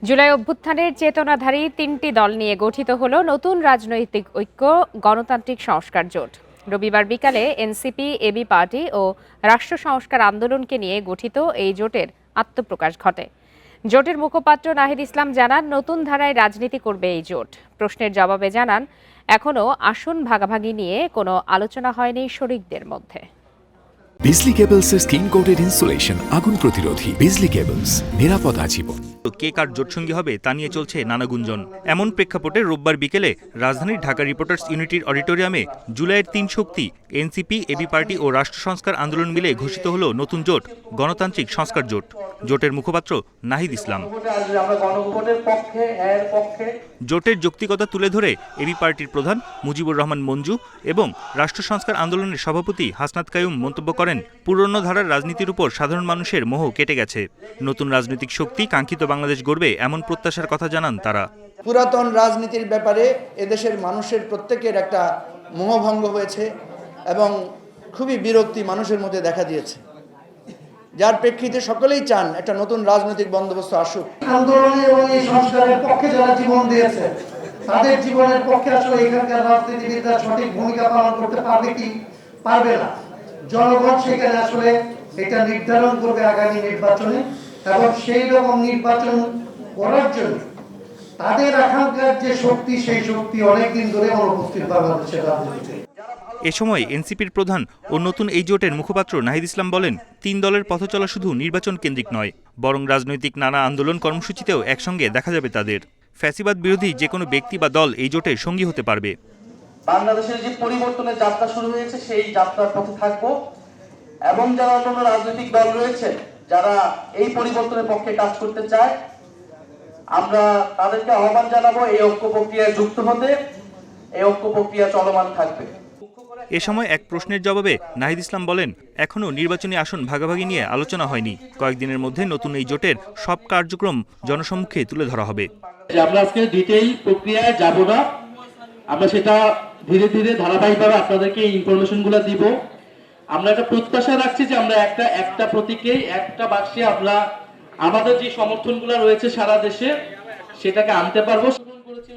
জুলাই অভ্যুত্থানের চেতনাধারী তিনটি দল নিয়ে গঠিত হলো নতুন রাজনৈতিক ঐক্য গণতান্ত্রিক সংস্কার জোট। রবিবার বিকালে এনসিপি, এবি পার্টি ও রাষ্ট্র সংস্কার আন্দোলনকে নিয়ে গঠিত এই জোটের আত্মপ্রকাশ ঘটে। জোটের মুখপাত্র নাহিদ ইসলাম জানান, নতুন ধারায় রাজনীতি করবে এই জোট। প্রশ্নের জবাবে জানান, এখনো আসন ভাগাভাগি নিয়ে কোনো আলোচনা হয়নি শরিকদের মধ্যে। বিজলি কেবলসের স্কিন কোটেড ইনসুলেশন আগুন প্রতিরোধী। বিজলি কেবলস, নিরাপদ আজীবন। কে কার জোটসঙ্গী হবে তা নিয়ে চলছে নানা গুঞ্জন। এমন প্রেক্ষাপটে রোববার বিকেলে রাজধানীর ঢাকা রিপোর্টার্স ইউনিটির অডিটোরিয়ামে জুলাইয়ের তিন শক্তি এনসিপি, এবি পার্টি ও রাষ্ট্র সংস্কার আন্দোলন মিলে ঘোষিত হলো নতুন জোট গণতান্ত্রিক সংস্কার জোট। জোটের মুখপাত্র নাহিদ ইসলাম জোটের যৌক্তিকতা তুলে ধরে এবি পার্টির প্রধান মুজিবুর রহমান মঞ্জু এবং রাষ্ট্র সংস্কার আন্দোলনের সভাপতি হাসনাত কাইয়ুম মন্তব্য করেন, পুরনো ধারার রাজনীতির উপর সাধারণ মানুষের মোহ কেটে গেছে। নতুন রাজনৈতিক শক্তি কাঙ্ক্ষিত বাংলাদেশ গড়বে এমন প্রত্যাশার কথা জানান তারা। পুরাতন রাজনীতির ব্যাপারে এদেশের মানুষের প্রত্যেকের একটা মোহভঙ্গ হয়েছে এবং খুবই বিরক্তি মানুষের মধ্যে দেখা দিয়েছে, যার প্রেক্ষিতে সকলেই চান একটা নতুন রাজনৈতিক বন্দোবস্ত আসুক। আন্দোলনে এবং এই সংস্কারের পক্ষে যারা জীবন দিয়েছে তাদের জীবনের পক্ষে আসলে এখানকার রাজনীতিবিদরা সঠিক ভূমিকা পালন করতে পারবে কি পারবে না, জনগণ সেখানে আসলে এটা নির্ধারণ করবে আগামী নির্বাচনে। এবং সেই রকম নির্বাচন করার জন্য তাদের আকাঙ্ক্ষার যে শক্তি, সেই শক্তি অনেকদিন ধরে অনুপস্থিত বাংলাদেশের রাজনীতিতে। এ সময় এনসিপির প্রধান ও নতুন এই জোটের মুখপাত্র নাহিদ ইসলাম বলেন, তিন দলের পথচলা শুধু নির্বাচন কেন্দ্রিক নয়, বরং রাজনৈতিক নানা আন্দোলন কর্মসূচিতেও একসঙ্গে দেখা যাবে তাদের। ফ্যাসিবাদ বিরোধী যে কোনো ব্যক্তি বা দল এই জোটের সঙ্গী হতে পারবে। বাংলাদেশের যে পরিবর্তনের যাত্রা শুরু হয়েছে সেই যাত্রার পথে থাকবো এবং যারা অন্যান্য রাজনৈতিক দল রয়েছে যারা এই পরিবর্তনের পক্ষে কাজ করতে চায়, আমরা তাদেরকে আহ্বান জানাবো এই ঐক্য প্রক্রিয়ায় যুক্ত হতে। এই ঐক্য প্রক্রিয়া চলমান থাকবে। এ সময় এক প্রশ্নের জবাবে নাহিদ ইসলাম বলেন, এখনো নির্বাচনী আসন ভাগাভাগি নিয়ে আলোচনা হয়নি। কয়েকদিনের মধ্যে নতুন এই জোটের সব কার্যক্রম জনসম্মুখে তুলে ধরা হবে। আমরা আজকে ডিটেইল প্রক্রিয়ায় যাব না, আমরা সেটা ধীরে ধীরে ধারাবাহিকভাবে আপনাদেরকে এই ইনফরমেশনগুলো দিব। আমরা একটা প্রত্যাশা রাখছি যে আমরা একটা প্রতীকে একটা বাক্সে আমরা আমাদের যে সমর্থনগুলো রয়েছে সারা দেশে সেটাকে আনতে পারবো।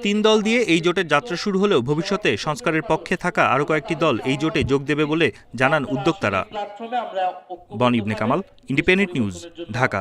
তিন দল দিয়ে এই জোটের যাত্রা শুরু হলেও ভবিষ্যতে সংস্কারের পক্ষে থাকা আরও কয়েকটি দল এই জোটে যোগ দেবে বলে জানান উদ্যোক্তারা। বন ইবনে কামাল, ইন্ডিপেন্ডেন্ট নিউজ, ঢাকা।